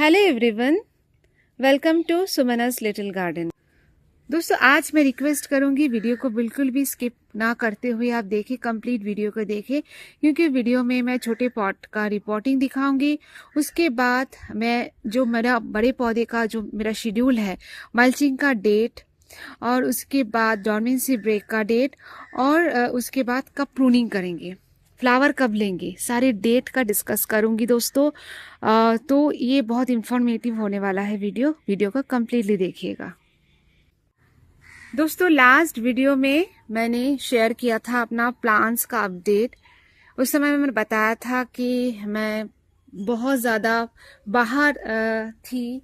Hello everyone, welcome to Sumana's little garden. दोस्तों, आज मैं रिक्वेस्ट करूंगी वीडियो को बिल्कुल भी स्किप ना करते हुए आप देखें, कंप्लीट वीडियो को देखें, क्योंकि वीडियो में मैं छोटे पॉट का रिपोर्टिंग दिखाऊंगी। उसके बाद मैं जो मेरा बड़े पौधे का जो मेरा शेड्यूल है, मल्चिंग का डेट, और उसके बाद डॉर्मेंसी ब्रेक का डेट, और उसके बाद कब प्रूनिंग करेंगे, फ्लावर कब लेंगे, सारे डेट का डिस्कस करूंगी दोस्तों। तो ये बहुत इंफॉर्मेटिव होने वाला है वीडियो को कंप्लीटली देखिएगा। दोस्तों, लास्ट वीडियो में मैंने शेयर किया था अपना प्लान्स का अपडेट। उस समय मैंने बताया था कि मैं बहुत ज़्यादा बाहर थी,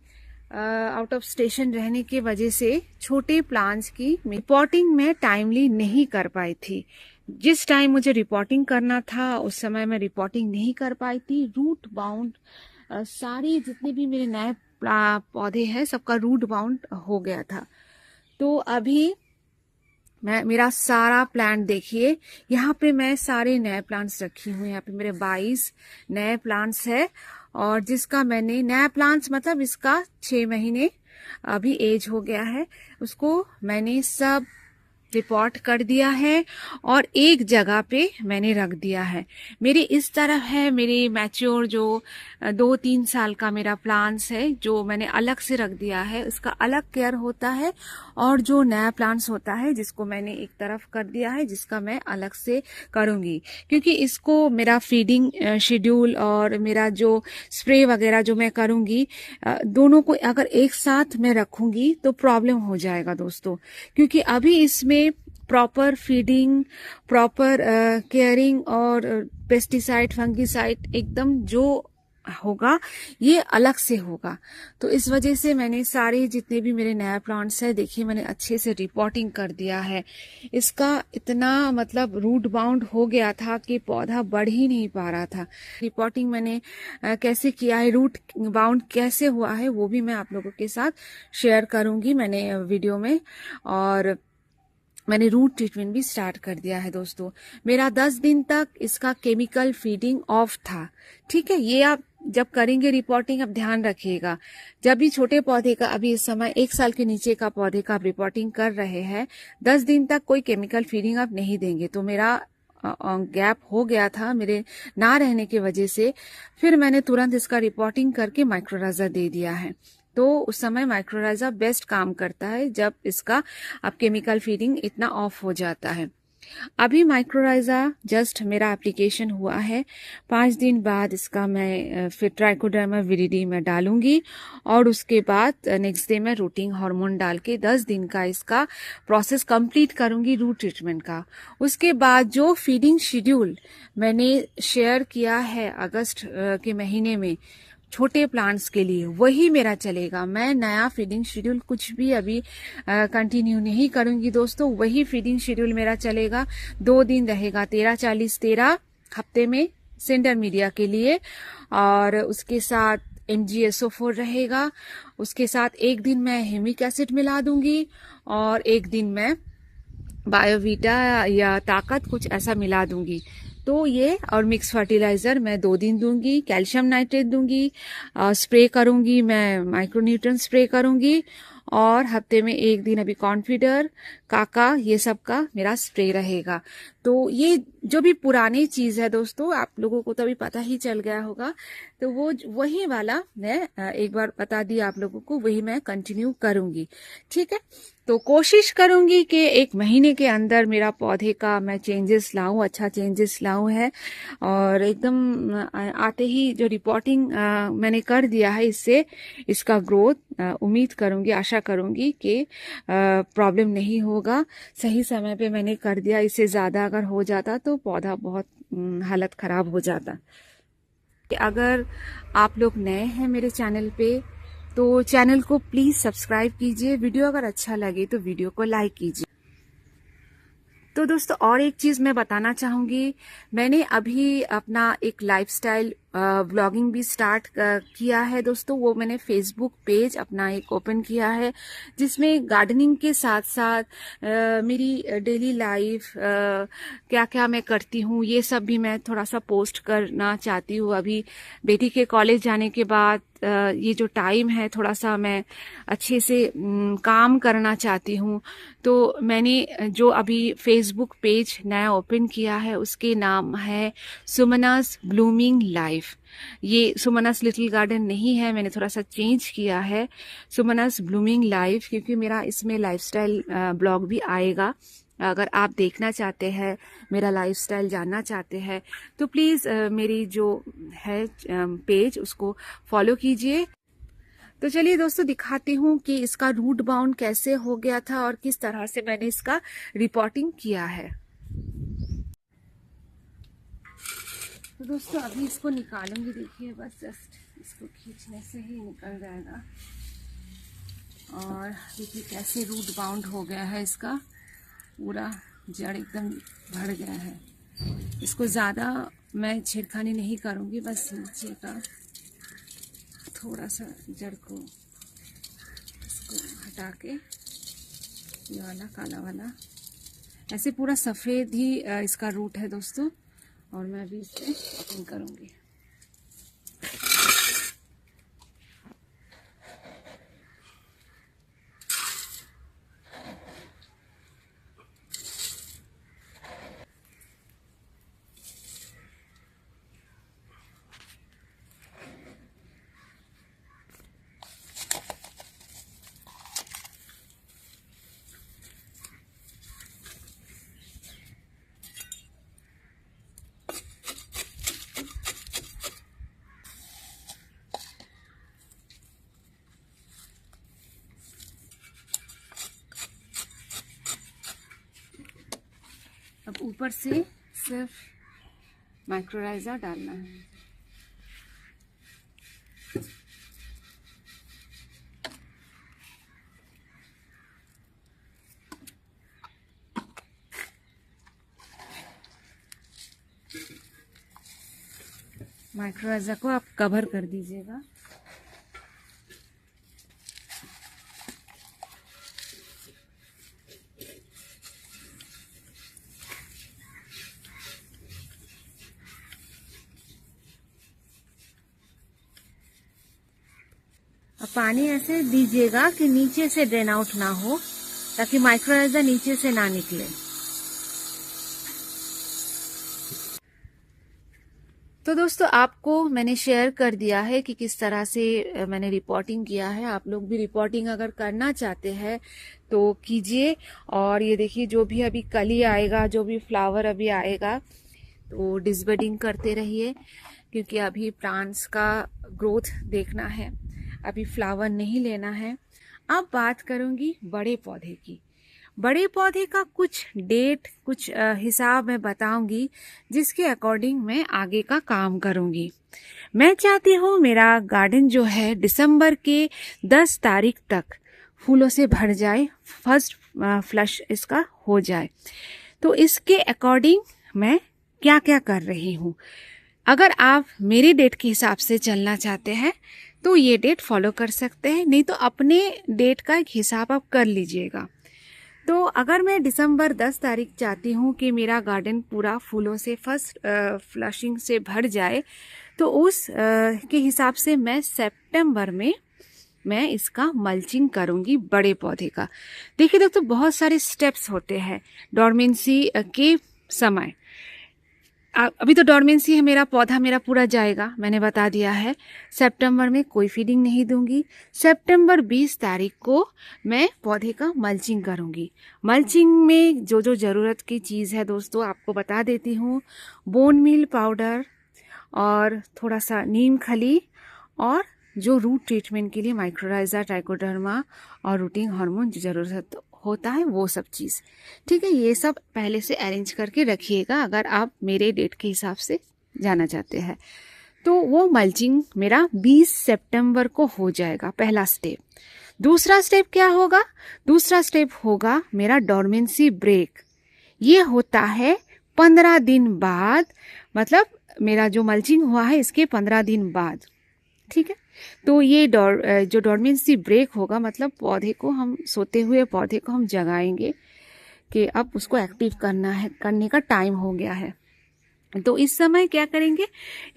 आउट ऑफ स्टेशन रहने की वजह से छोटे प्लान्स की रिपोर्टिंग में टाइमली नहीं कर पाई थी। जिस टाइम मुझे रिपोर्टिंग करना था उस समय मैं रिपोर्टिंग नहीं कर पाई थी। रूट बाउंड सारे जितने भी मेरे नए पौधे हैं सबका रूट बाउंड हो गया था। तो अभी मेरा सारा प्लांट देखिए, यहाँ पे मैं सारे नए प्लांट्स रखी हुई। यहाँ पे मेरे 22 नए प्लांट्स है, और जिसका मैंने नया प्लांट्स मतलब इसका 6 महीने अभी एज हो गया है, उसको मैंने सब रिपोर्ट कर दिया है और एक जगह पे मैंने रख दिया है। मेरी इस तरफ है मेरी मैच्योर जो 2-3 साल का मेरा प्लांट्स है, जो मैंने अलग से रख दिया है, उसका अलग केयर होता है। और जो नया प्लांट्स होता है जिसको मैंने एक तरफ कर दिया है, जिसका मैं अलग से करूंगी, क्योंकि इसको मेरा फीडिंग शेड्यूल और मेरा जो स्प्रे वगैरह जो मैं करूंगी, दोनों को अगर एक साथ मैं रखूंगी तो प्रॉब्लम हो जाएगा दोस्तों। क्योंकि अभी इसमें प्रॉपर फीडिंग, प्रॉपर केयरिंग और पेस्टिसाइड, फंगिसाइड एकदम जो होगा ये अलग से होगा। तो इस वजह से मैंने सारे जितने भी मेरे नया प्लांट्स है, देखिए मैंने अच्छे से रिपोर्टिंग कर दिया है। इसका इतना मतलब रूट बाउंड हो गया था कि पौधा बढ़ ही नहीं पा रहा था। रिपोर्टिंग मैंने कैसे किया है, रूट बाउंड कैसे हुआ है, वो भी मैं आप लोगों के साथ शेयर करूंगी मैंने वीडियो में। और मैंने रूट ट्रीटमेंट भी स्टार्ट कर दिया है दोस्तों। मेरा 10 दिन तक इसका केमिकल फीडिंग ऑफ था, ठीक है। ये आप जब करेंगे रिपोर्टिंग, आप ध्यान रखिएगा, जब भी छोटे पौधे का, अभी इस समय 1 साल के नीचे का पौधे का आप रिपोर्टिंग कर रहे हैं, 10 दिन तक कोई केमिकल फीडिंग आप नहीं देंगे। तो मेरा गैप हो गया था मेरे ना रहने की वजह से, फिर मैंने तुरंत इसका रिपोर्टिंग करके माइक्रोराइजा दे दिया है। तो उस समय माइक्रोराइजा बेस्ट काम करता है जब इसका अब केमिकल फीडिंग इतना ऑफ हो जाता है। अभी माइक्रोराइजा जस्ट मेरा एप्लीकेशन हुआ है, 5 दिन बाद इसका मैं फिर ट्राइकोडर्मा विरिडी में डालूंगी, और उसके बाद नेक्स्ट डे मैं रूटिंग हार्मोन डाल के 10 दिन का इसका प्रोसेस कंप्लीट करूंगी रूट ट्रीटमेंट का। उसके बाद जो फीडिंग शेड्यूल मैंने शेयर किया है अगस्त के महीने में छोटे प्लांट्स के लिए, वही मेरा चलेगा। मैं नया फीडिंग शेड्यूल कुछ भी अभी कंटिन्यू नहीं करूंगी दोस्तों। वही फीडिंग शेड्यूल मेरा चलेगा। 2 दिन रहेगा 13-40-13 हफ्ते में सेंटर मीडिया के लिए, और उसके साथ MgSO4 रहेगा। उसके साथ एक दिन मैं ह्यूमिक एसिड मिला दूंगी, और एक दिन मैं बायोवीटा या ताकत कुछ ऐसा मिला दूंगी। तो ये और मिक्स फर्टिलाइजर मैं 2 दिन दूंगी, कैल्शियम नाइट्रेट दूंगी, स्प्रे करूंगी, मैं माइक्रोन्यूट्रन स्प्रे करूंगी, और हफ्ते में एक दिन अभी कॉन्फिडर, काका, ये सब का मेरा स्प्रे रहेगा। तो ये जो भी पुरानी चीज है दोस्तों, आप लोगों को तो अभी पता ही चल गया होगा, तो वो वही वाला मैं एक बार बता दी आप लोगों को, वही मैं कंटिन्यू करूंगी, ठीक है। तो कोशिश करूंगी कि 1 महीने के अंदर मेरा पौधे का मैं चेंजेस लाऊं, अच्छा चेंजेस लाऊं है। और एकदम आते ही जो रिपोर्टिंग मैंने कर दिया है, इससे इसका ग्रोथ उम्मीद करूंगी, आशा करूंगी कि प्रॉब्लम नहीं होगा। सही समय पे मैंने कर दिया, इससे ज्यादा अगर हो जाता तो पौधा बहुत हालत खराब हो जाता। अगर आप लोग नए हैं मेरे चैनल पे तो चैनल को प्लीज सब्सक्राइब कीजिए। वीडियो अगर अच्छा लगे तो वीडियो को लाइक कीजिए। तो दोस्तों, और एक चीज मैं बताना चाहूंगी, मैंने अभी अपना एक लाइफस्टाइल ब्लॉगिंग भी स्टार्ट किया है दोस्तों। वो मैंने फेसबुक पेज अपना एक ओपन किया है, जिसमें गार्डनिंग के साथ साथ मेरी डेली लाइफ क्या क्या मैं करती हूँ ये सब भी मैं थोड़ा सा पोस्ट करना चाहती हूँ। अभी बेटी के कॉलेज जाने के बाद ये जो टाइम है थोड़ा सा मैं अच्छे से काम करना चाहती हूँ। तो मैंने जो अभी फेसबुक पेज नया ओपन किया है उसके नाम है सुमनास ब्लूमिंग लाइफ। ये सुमनास लिटिल गार्डन नहीं है, मैंने थोड़ा सा चेंज किया है सुमनास ब्लूमिंग लाइफ, क्योंकि मेरा इसमें लाइफस्टाइल ब्लॉग भी आएगा। अगर आप देखना चाहते हैं, मेरा लाइफस्टाइल जानना चाहते हैं, तो प्लीज़ मेरी जो है पेज उसको फॉलो कीजिए। तो चलिए दोस्तों दिखाती हूँ कि इसका रूट बाउंड कैसे हो गया था और किस तरह से मैंने इसका रिपोर्टिंग किया है। तो दोस्तों अभी इसको निकालूंगी, देखिए बस जस्ट इसको खींचने से ही निकल जाएगा। और देखिए कैसे रूट बाउंड हो गया है, इसका पूरा जड़ एकदम भर गया है। इसको ज़्यादा मैं छेड़खानी नहीं करूँगी, बस नीचे का थोड़ा सा जड़ को इसको हटा के, ये वाला काला वाला, ऐसे पूरा सफ़ेद ही इसका रूट है दोस्तों। और मैं अभी इसे ओपन करूँगी। अब ऊपर से सिर्फ माइक्रोराइजा डालना है। माइक्रोराइजा को आप कवर कर दीजिएगा। अब पानी ऐसे दीजिएगा कि नीचे से ड्रेन आउट ना हो, ताकि माइक्रोराइजा नीचे से ना निकले। तो दोस्तों आपको मैंने शेयर कर दिया है कि किस तरह से मैंने रिपोर्टिंग किया है। आप लोग भी रिपोर्टिंग अगर करना चाहते हैं तो कीजिए। और ये देखिए जो भी अभी कली आएगा, जो भी फ्लावर अभी आएगा, तो डिसबडिंग करते रहिए, क्योंकि अभी प्लांट्स का ग्रोथ देखना है, अभी फ्लावर नहीं लेना है। अब बात करूंगी बड़े पौधे की। बड़े पौधे का कुछ डेट, कुछ हिसाब मैं बताऊंगी, जिसके अकॉर्डिंग मैं आगे का काम करूंगी। मैं चाहती हूँ मेरा गार्डन जो है दिसंबर के 10 तारीख तक फूलों से भर जाए, फर्स्ट फ्लश इसका हो जाए। तो इसके अकॉर्डिंग मैं क्या क्या कर रही हूँ। अगर आप मेरी डेट के हिसाब से चलना चाहते हैं तो ये डेट फॉलो कर सकते हैं, नहीं तो अपने डेट का एक हिसाब आप कर लीजिएगा। तो अगर मैं दिसंबर 10 तारीख चाहती हूँ कि मेरा गार्डन पूरा फूलों से फर्स्ट फ्लशिंग से भर जाए, तो उस के हिसाब से मैं सितंबर में मैं इसका मल्चिंग करूँगी बड़े पौधे का। देखिए दोस्तों बहुत सारे स्टेप्स होते हैं डॉर्मेंसी के समय। अभी तो डॉर्मेंसी है, मेरा पौधा मेरा पूरा जाएगा, मैंने बता दिया है। सितंबर में कोई फीडिंग नहीं दूंगी। सितंबर 20 तारीख को मैं पौधे का मल्चिंग करूंगी। मल्चिंग में जो जो ज़रूरत की चीज़ है दोस्तों आपको बता देती हूँ। बोन मील पाउडर और थोड़ा सा नीम खली, और जो रूट ट्रीटमेंट के लिए माइक्रोराइजा, ट्राइकोडर्मा और रूटिंग हार्मोन जो ज़रूरत होता है वो सब चीज़, ठीक है। ये सब पहले से अरेंज करके रखिएगा अगर आप मेरे डेट के हिसाब से जाना चाहते हैं। तो वो मल्चिंग मेरा 20 सितंबर को हो जाएगा, पहला स्टेप। दूसरा स्टेप क्या होगा? दूसरा स्टेप होगा मेरा डॉर्मेंसी ब्रेक। ये होता है 15 दिन बाद, मतलब मेरा जो मल्चिंग हुआ है इसके 15 दिन बाद, ठीक है। तो ये जो डोरमेंसी ब्रेक होगा, मतलब पौधे को हम, सोते हुए पौधे को हम जगाएंगे कि अब उसको एक्टिव करना है, करने का टाइम हो गया है। तो इस समय क्या करेंगे,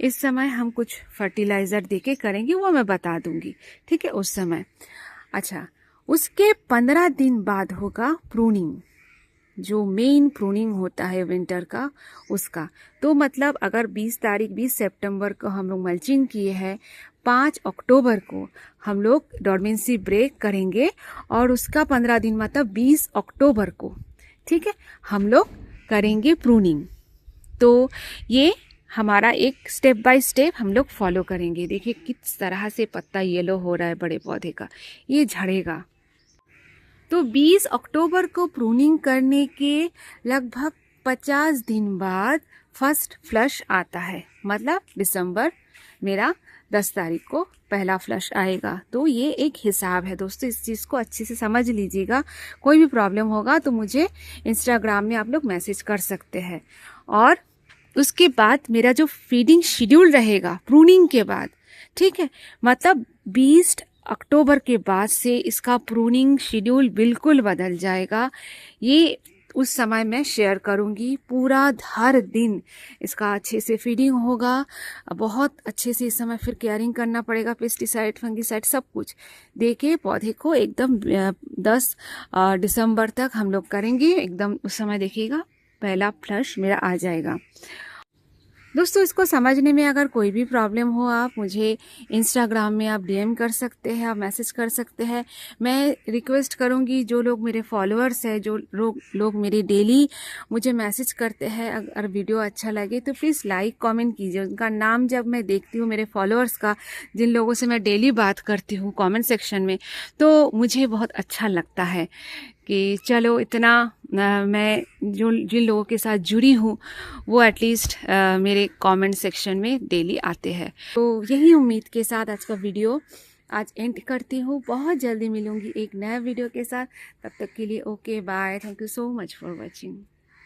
इस समय हम कुछ फर्टिलाइजर देके करेंगे, वो मैं बता दूंगी, ठीक है, उस समय। अच्छा, उसके 15 दिन बाद होगा प्रूनिंग, जो मेन प्रूनिंग होता है विंटर का, उसका। तो मतलब अगर 20 सितंबर को हम लोग मल्चिंग किए हैं, 5 अक्टूबर को हम लोग डोरमेंसी ब्रेक करेंगे और उसका 15 दिन मतलब 20 अक्टूबर को, ठीक है, हम लोग करेंगे प्रूनिंग। तो ये हमारा एक स्टेप बाय स्टेप हम लोग फॉलो करेंगे। देखिए किस तरह से पत्ता येलो हो रहा है बड़े पौधे का, ये झड़ेगा। तो 20 अक्टूबर को प्रूनिंग करने के लगभग 50 दिन बाद फर्स्ट फ्लश आता है, मतलब दिसंबर मेरा 10 तारीख को पहला फ्लश आएगा। तो ये एक हिसाब है दोस्तों, इस चीज़ को अच्छे से समझ लीजिएगा। कोई भी प्रॉब्लम होगा तो मुझे इंस्टाग्राम में आप लोग मैसेज कर सकते हैं। और उसके बाद मेरा जो फीडिंग शेड्यूल रहेगा प्रूनिंग के बाद, ठीक है, मतलब 20 अक्टूबर के बाद से इसका प्रूनिंग शेड्यूल बिल्कुल बदल जाएगा। ये उस समय मैं शेयर करूंगी, पूरा हर दिन इसका अच्छे से फीडिंग होगा, बहुत अच्छे से इस समय फिर केयरिंग करना पड़ेगा, पेस्टिसाइड फंगिसाइड सब कुछ देके पौधे को एकदम 10 दिसंबर तक हम लोग करेंगे एकदम। उस समय देखिएगा पहला फ्लश मेरा आ जाएगा। दोस्तों इसको समझने में अगर कोई भी प्रॉब्लम हो, आप मुझे इंस्टाग्राम में आप डीएम कर सकते हैं, आप मैसेज कर सकते हैं। मैं रिक्वेस्ट करूंगी जो लोग मेरे फॉलोअर्स हैं, जो लोग मेरे डेली मुझे मैसेज करते हैं, अगर वीडियो अच्छा लगे तो प्लीज़ लाइक कमेंट कीजिए। उनका नाम जब मैं देखती हूँ मेरे फॉलोअर्स का, जिन लोगों से मैं डेली बात करती हूँ कॉमेंट सेक्शन में, तो मुझे बहुत अच्छा लगता है कि चलो इतना मैं जिन लोगों के साथ जुड़ी हूँ वो एटलीस्ट मेरे कमेंट सेक्शन में डेली आते हैं। तो यही उम्मीद के साथ आज का वीडियो आज एंड करती हूँ। बहुत जल्दी मिलूंगी एक नया वीडियो के साथ, तब तक के लिए okay bye, thank you so much for watching.